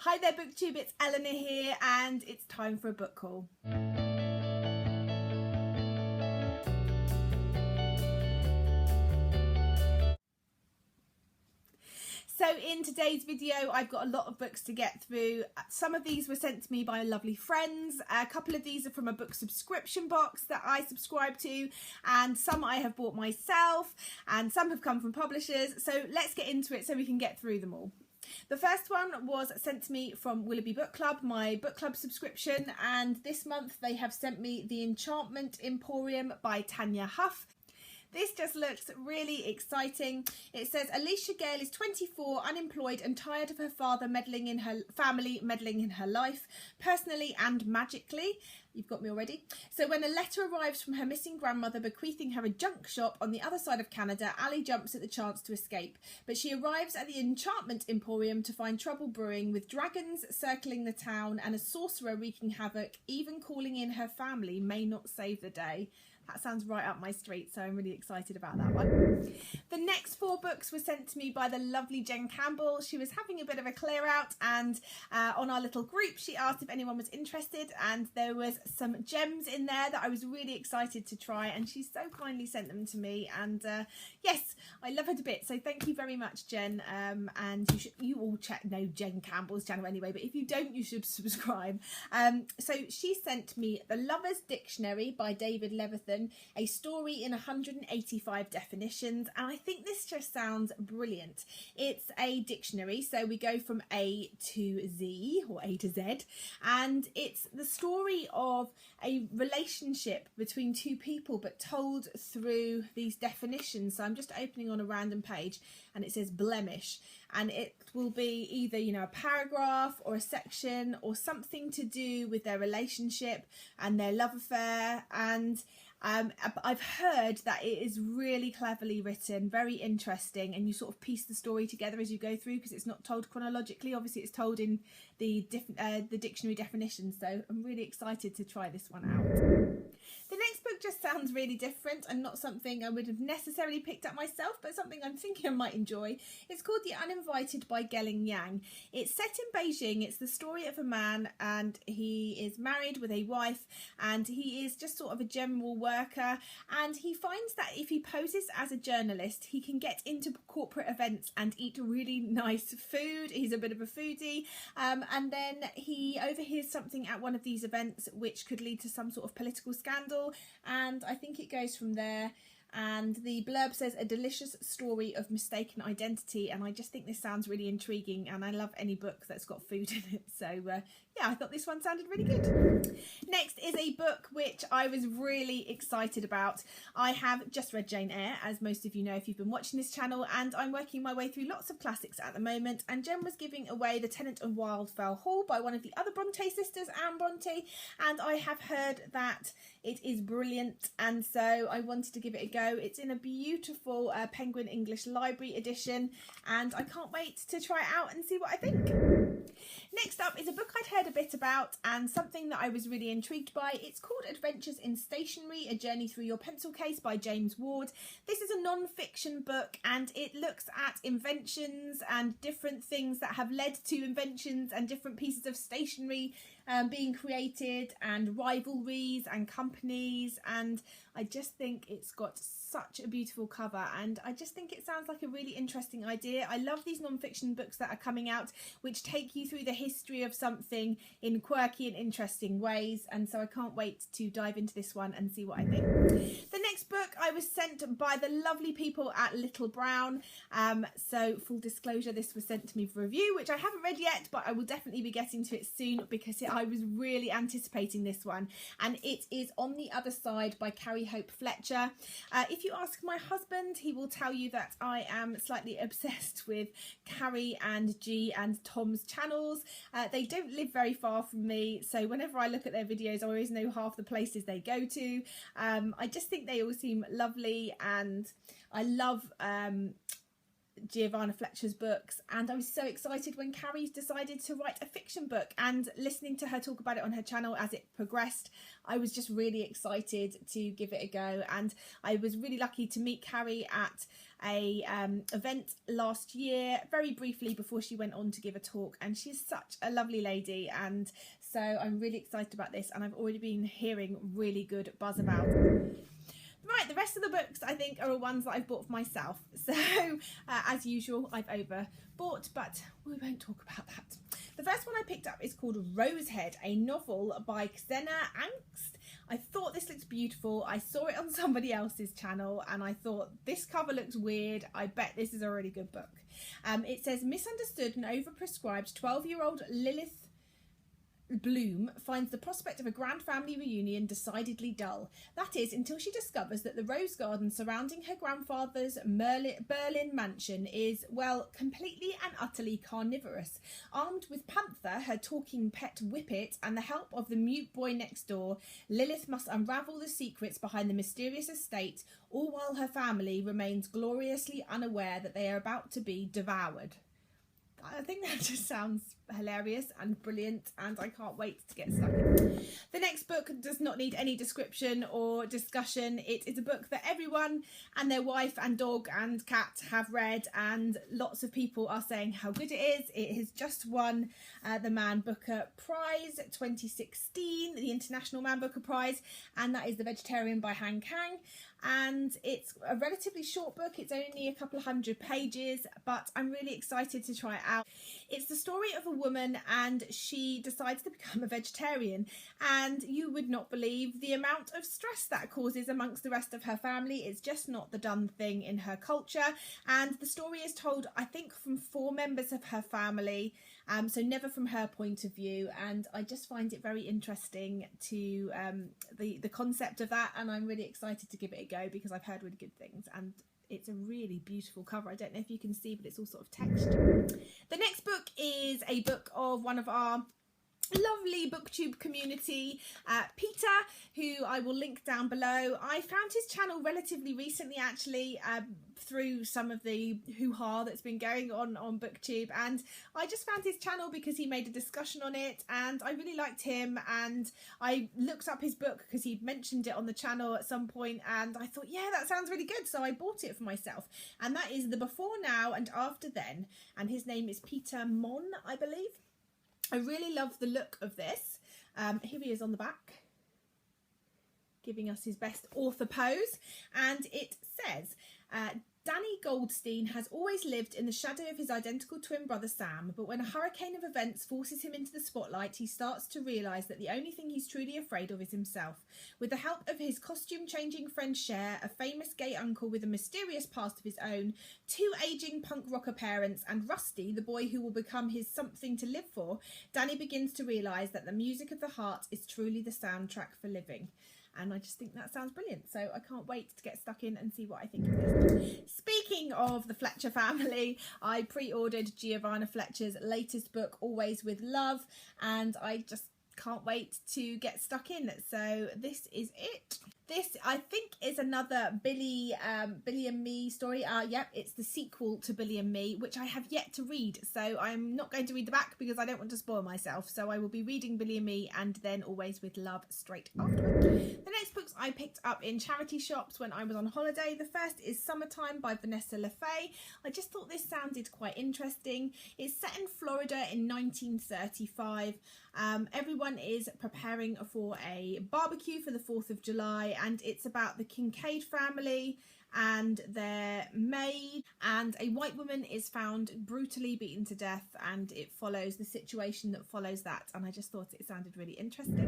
Hi there BookTube, it's Eleanor here and it's time for a book haul. So in today's video I've got a lot of books to get through. Some of these were sent to me by lovely friends, a couple of these are from a book subscription box that I subscribe to, and some I have bought myself, and some have come from publishers. So let's get into it so we can get through them all. The first one was sent to me from Willoughby Book Club, my book club subscription, and this month they have sent me The Enchantment Emporium by Tanya Huff. This just looks really exciting. It says Alicia Gale is 24, unemployed and tired of her father meddling in her family, meddling in her life, personally and magically. You've got me already. So when a letter arrives from her missing grandmother bequeathing her a junk shop on the other side of Canada, Ali jumps at the chance to escape. But she arrives at the Enchantment Emporium to find trouble brewing, with dragons circling the town and a sorcerer wreaking havoc. Even calling in her family may not save the day. That sounds right up my street, so I'm really excited about that one. The next 4 books were sent to me by the lovely Jen Campbell. She was having a bit of a clear out, and on our little group she asked if anyone was interested, and there was some gems in there that I was really excited to try, and she so kindly sent them to me, and yes, I love her to bits, so thank you very much, Jen. And you all know Jen Campbell's channel anyway, but if you don't, you should subscribe. So she sent me The Lover's Dictionary by David Levithan, a story in 185 definitions, and I think this just sounds brilliant. It's a dictionary, so we go from A to Z, or A to Z, and it's the story of a relationship between 2 people but told through these definitions. So I'm just opening on a random page and it says blemish, and it will be either, you know, a paragraph or a section or something to do with their relationship and their love affair. And I've heard that it is really cleverly written, very interesting, and you sort of piece the story together as you go through, because it's not told chronologically. Obviously it's told in the dictionary definitions, so I'm really excited to try this one out. The next book just sounds really different and not something I would have necessarily picked up myself, but something I'm thinking I might enjoy. It's called The Uninvited by Gelling Yang. It's set in Beijing. It's the story of a man, and he is married with a wife, and he is just sort of a general worker, and he finds that if he poses as a journalist, he can get into corporate events and eat really nice food. He's a bit of a foodie, and then he overhears something at one of these events which could lead to some sort of political scandal, and I think it goes from there. And the blurb says a delicious story of mistaken identity, and I just think this sounds really intriguing, and I love any book that's got food in it, so yeah, I thought this one sounded really good. Next is a book which I was really excited about. I have just read Jane Eyre, as most of you know if you've been watching this channel, and I'm working my way through lots of classics at the moment, and Jen was giving away the Tenant and Wildfell haul by one of the other Bronte sisters, Anne Bronte, and I have heard that it is brilliant, and so I wanted to give it a go. It's in a beautiful Penguin English Library edition, and I can't wait to try it out and see what I think. Next up is a book I'd heard a bit about and something that I was really intrigued by. It's called Adventures in Stationery, A Journey Through Your Pencil Case by James Ward. This is a non-fiction book, and it looks at inventions and different things that have led to inventions and different pieces of stationery being created, and rivalries and companies, and I just think it's got such a beautiful cover, and I just think it sounds like a really interesting idea. I love these non-fiction books that are coming out which take you through the history of something in quirky and interesting ways, and so I can't wait to dive into this one and see what I think. The next book I was sent by the lovely people at Little Brown, so full disclosure, this was sent to me for review, which I haven't read yet, but I will definitely be getting to it soon, because I was really anticipating this one, and it is On the Other Side by Carrie Hope Fletcher. If you ask my husband, he will tell you that I am slightly obsessed with Carrie and G and Tom's channels. They don't live very far from me, so whenever I look at their videos I always know half the places they go to. I just think they all seem lovely, and I love Giovanna Fletcher's books, and I was so excited when Carrie decided to write a fiction book, and listening to her talk about it on her channel as it progressed, I was just really excited to give it a go. And I was really lucky to meet Carrie at a event last year, very briefly before she went on to give a talk, and she's such a lovely lady, and so I'm really excited about this, and I've already been hearing really good buzz about it. Right, the rest of the books I think are all ones that I've bought for myself. So, as usual, I've overbought, but we won't talk about that. The first one I picked up is called Rosehead, a novel by Xena Angst. I thought this looks beautiful. I saw it on somebody else's channel and I thought this cover looks weird. I bet this is a really good book. It says, misunderstood and overprescribed 12-year-old Lilith Bloom finds the prospect of a grand family reunion decidedly dull. That is, until she discovers that the rose garden surrounding her grandfather's Berlin mansion is, well, completely and utterly carnivorous. Armed with Panther, her talking pet Whippet, and the help of the mute boy next door, Lilith must unravel the secrets behind the mysterious estate, all while her family remains gloriously unaware that they are about to be devoured. I think that just sounds hilarious and brilliant, and I can't wait to get stuck in. The next book does not need any description or discussion. It is a book that everyone and their wife and dog and cat have read, and lots of people are saying how good it is. It has just won the Man Booker Prize 2016, the International Man Booker Prize, and that is The Vegetarian by Han Kang. And it's a relatively short book. It's only a couple of 100 pages, but I'm really excited to try it out. It's the story of a woman, and she decides to become a vegetarian, and you would not believe the amount of stress that causes amongst the rest of her family. It's just not the done thing in her culture, and the story is told, I think, from 4 members of her family, so never from her point of view, and I just find it very interesting to the concept of that, and I'm really excited to give it a go because I've heard really good things, and it's a really beautiful cover. I don't know if you can see, but it's all sort of textured. The next book is a book of one of our lovely booktube community, Peter, who I will link down below. I found his channel relatively recently, actually, through some of the hoo-ha that's been going on booktube, and I just found his channel because he made a discussion on it, and I really liked him, and I looked up his book because he'd mentioned it on the channel at some point, and I thought, yeah, that sounds really good, so I bought it for myself, and that is The Before Now and After Then, and his name is Peter Mon, I believe. I really love the look of this. Here he is on the back, giving us his best author pose, and it says, Danny Goldstein has always lived in the shadow of his identical twin brother Sam, but when a hurricane of events forces him into the spotlight, he starts to realise that the only thing he's truly afraid of is himself. With the help of his costume-changing friend Cher, a famous gay uncle with a mysterious past of his own, 2 ageing punk rocker parents, and Rusty, the boy who will become his something to live for, Danny begins to realise that the music of the heart is truly the soundtrack for living. And I just think that sounds brilliant, so I can't wait to get stuck in and see what I think of this. Speaking of the Fletcher family, I pre-ordered Giovanna Fletcher's latest book, Always With Love, and I just can't wait to get stuck in. So this is it. This, I think, is another Billy and Me story. Yep, it's the sequel to Billy and Me, which I have yet to read. So I'm not going to read the back because I don't want to spoil myself. So I will be reading Billy and Me and then Always With Love straight afterwards. The next books I picked up in charity shops when I was on holiday. The first is Summertime by Vanessa LaFay. I just thought this sounded quite interesting. It's set in Florida in 1935. Everyone is preparing for a barbecue for the 4th of July, and it's about the Kincaid family and their maid, and a white woman is found brutally beaten to death, and it follows the situation that follows that, and I just thought it sounded really interesting.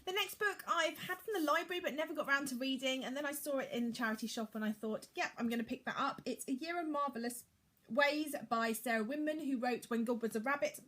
The next book I've had from the library but never got around to reading, and then I saw it in the charity shop and I thought, yep, I'm going to pick that up. It's A Year in Marvellous Ways by Sarah Winman, who wrote When God Was a Rabbit,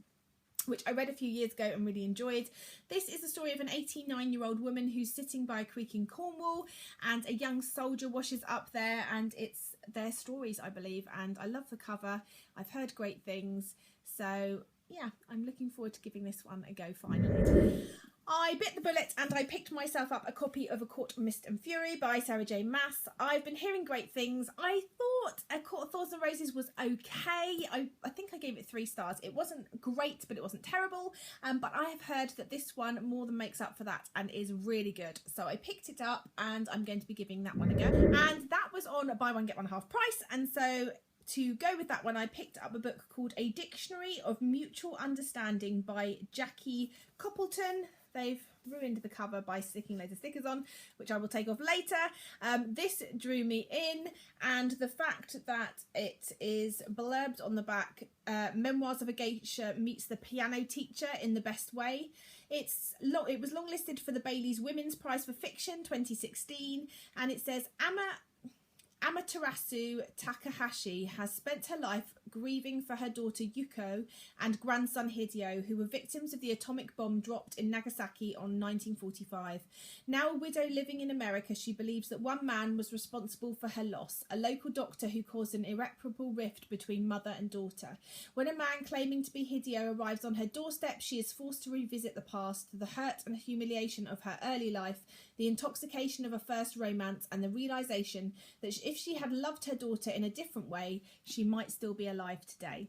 which I read a few years ago and really enjoyed. This is the story of an 89-year-old woman who's sitting by a creek in Cornwall, and a young soldier washes up there, and it's their stories, I believe, and I love the cover. I've heard great things, so yeah, I'm looking forward to giving this one a go finally. I bit the bullet and I picked myself up a copy of A Court of Mist and Fury by Sarah J Maas. I've been hearing great things. I thought A Court of Thorns and Roses was okay. I think I gave it 3 stars. It wasn't great, but it wasn't terrible. But I have heard that this one more than makes up for that and is really good. So I picked it up and I'm going to be giving that one a go. And that was on buy one get one half price. And so to go with that one, I picked up a book called A Dictionary of Mutual Understanding by Jackie Coppleton. They've ruined the cover by sticking loads of stickers on, which I will take off later. This drew me in, and the fact that it is blurbed on the back, Memoirs of a Geisha meets the piano teacher in the best way. It was longlisted for the Bailey's Women's Prize for Fiction 2016, and it says Amaterasu Takahashi has spent her life grieving for her daughter Yuko and grandson Hideo, who were victims of the atomic bomb dropped in Nagasaki on 1945. Now a widow living in America, she believes that one man was responsible for her loss, a local doctor who caused an irreparable rift between mother and daughter. When a man claiming to be Hideo arrives on her doorstep, she is forced to revisit the past, the hurt and humiliation of her early life, the intoxication of a first romance, and the realisation that if she had loved her daughter in a different way, she might still be alive today.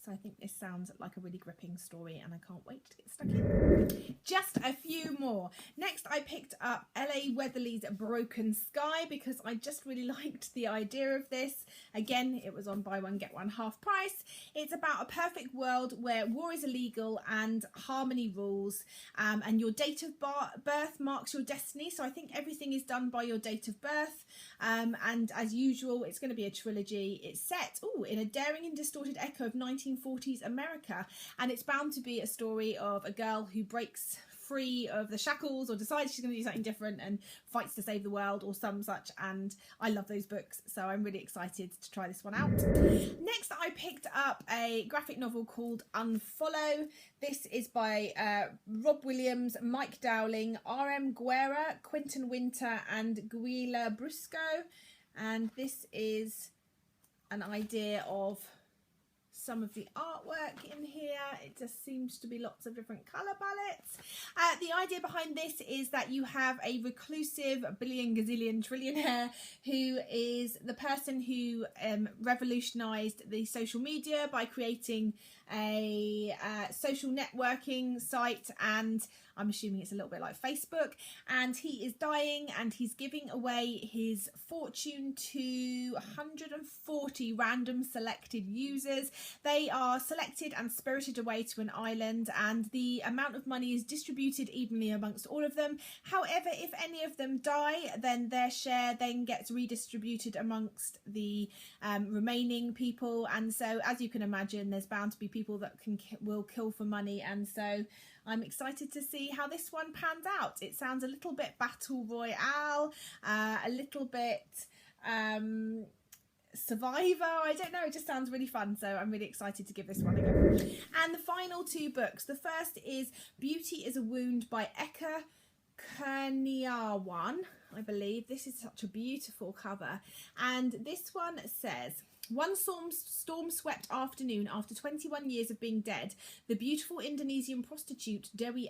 So I think this sounds like a really gripping story and I can't wait to get stuck in. Just a few more. Next, I picked up L.A. Weatherly's Broken Sky because I just really liked the idea of this. Again, it was on buy one get one half price. It's about a perfect world where war is illegal and harmony rules, and your date of birth marks your destiny. So I think everything is done by your date of birth, and as usual, it's going to be a trilogy. It's set in a daring and distorted echo of 1940s America, and it's bound to be a story of a girl who breaks free of the shackles or decides she's going to do something different and fights to save the world or some such, and I love those books, so I'm really excited to try this one out. Next, I picked up a graphic novel called Unfollow. This is by Rob Williams, Mike Dowling, R.M. Guerra, Quentin Winter and Guila Brusco, and this is an idea of some of the artwork in here. It just seems to be lots of different colour palettes. The idea behind this is that you have a reclusive billion gazillion trillionaire who is the person who revolutionised the social media by creating a social networking site, and I'm assuming it's a little bit like Facebook, and he is dying and he's giving away his fortune to 140 random selected users. They are selected and spirited away to an island, and the amount of money is distributed evenly amongst all of them. However, if any of them die, then their share then gets redistributed amongst the remaining people, and so as you can imagine, there's bound to be people that will kill for money, and so I'm excited to see how this one pans out. It sounds a little bit Battle Royale, a little bit Survivor, I don't know, it just sounds really fun, so I'm really excited to give this one a go. And the final 2 books. The first is Beauty is a Wound by Eka Kurniawan, I believe. This is such a beautiful cover, and this one says, one storm-swept afternoon after 21 years of being dead, the beautiful Indonesian prostitute Dewi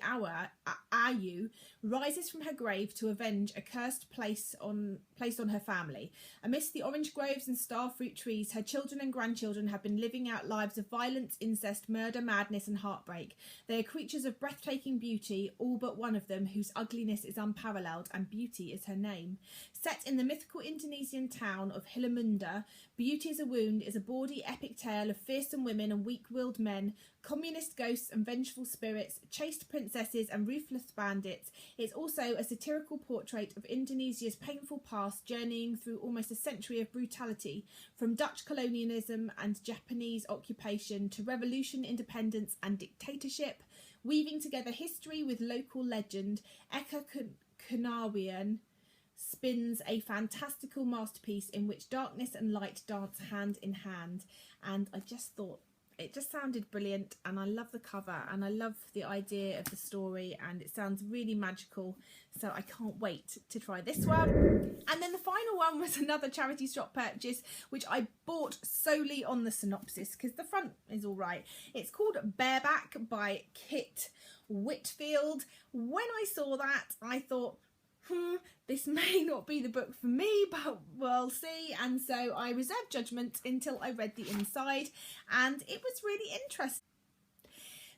Ayu rises from her grave to avenge a cursed placed on her family. Amidst the orange groves and starfruit trees, her children and grandchildren have been living out lives of violence, incest, murder, madness and heartbreak. They are creatures of breathtaking beauty, all but one of them whose ugliness is unparalleled, and beauty is her name. Set in the mythical Indonesian town of Hilamunda, Beauty is a Wound is a bawdy epic tale of fearsome women and weak-willed men, communist ghosts and vengeful spirits, chaste princesses and ruthless bandits. It's also a satirical portrait of Indonesia's painful past, journeying through almost a century of brutality, from Dutch colonialism and Japanese occupation to revolution, independence and dictatorship. Weaving together history with local legend, Eka Kurniawan spins a fantastical masterpiece in which darkness and light dance hand in hand, and I just thought it just sounded brilliant, and I love the cover and I love the idea of the story, and it sounds really magical, so I can't wait to try this one. And then the final one was another charity shop purchase, which I bought solely on the synopsis because the front is all right. It's called Bareback by Kit Whitfield. When I saw that, I thought, this may not be the book for me, but we'll see. And so I reserved judgment until I read the inside, and it was really interesting.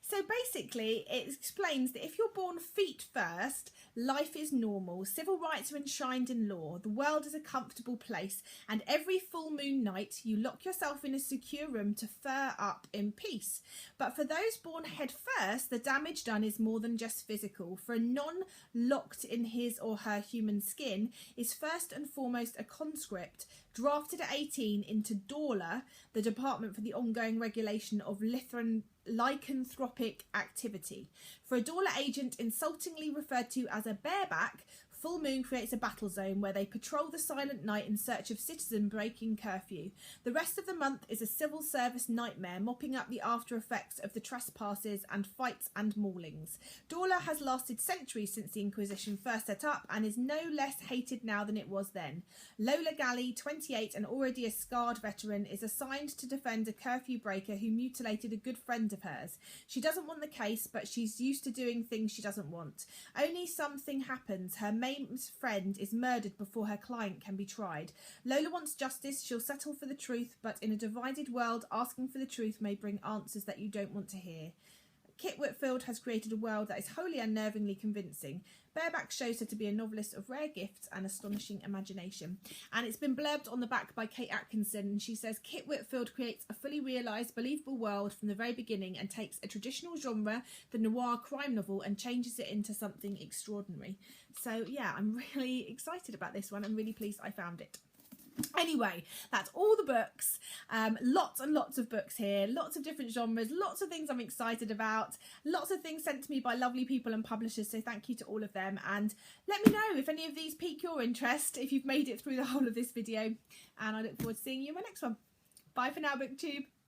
So basically, it explains that if you're born feet first, life is normal, civil rights are enshrined in law, the world is a comfortable place, and every full moon night you lock yourself in a secure room to fur up in peace. But for those born head first, the damage done is more than just physical, for a non-locked in his or her human skin is first and foremost a conscript drafted at 18 into DORLA, the Department for the Ongoing Regulation of Lycanthropic Activity. For a DORLA agent insultingly referred to as a bareback, full moon creates a battle zone where they patrol the silent night in search of citizen breaking curfew. The rest of the month is a civil service nightmare, mopping up the after effects of the trespasses and fights and maulings. DORLA has lasted centuries since the Inquisition first set up and is no less hated now than it was then. Lola Galley, 28 and already a scarred veteran, is assigned to defend a curfew breaker who mutilated a good friend of hers. She doesn't want the case, but she's used to doing things she doesn't want. Only something happens. Her main friend is murdered before her client can be tried. Lola wants justice. She'll settle for the truth, but in a divided world, asking for the truth may bring answers that you don't want to hear. Kit Whitfield has created a world that is wholly unnervingly convincing. Bareback shows her to be a novelist of rare gifts and astonishing imagination. And it's been blurbed on the back by Kate Atkinson, and she says, Kit Whitfield creates a fully realised, believable world from the very beginning and takes a traditional genre, the noir crime novel, and changes it into something extraordinary. So yeah, I'm really excited about this one. I'm really pleased I found it. Anyway, that's all the books. Lots and lots of books here, lots of different genres, lots of things I'm excited about, lots of things sent to me by lovely people and publishers, so thank you to all of them, and let me know if any of these pique your interest, if you've made it through the whole of this video, and I look forward to seeing you in my next one. Bye for now, BookTube.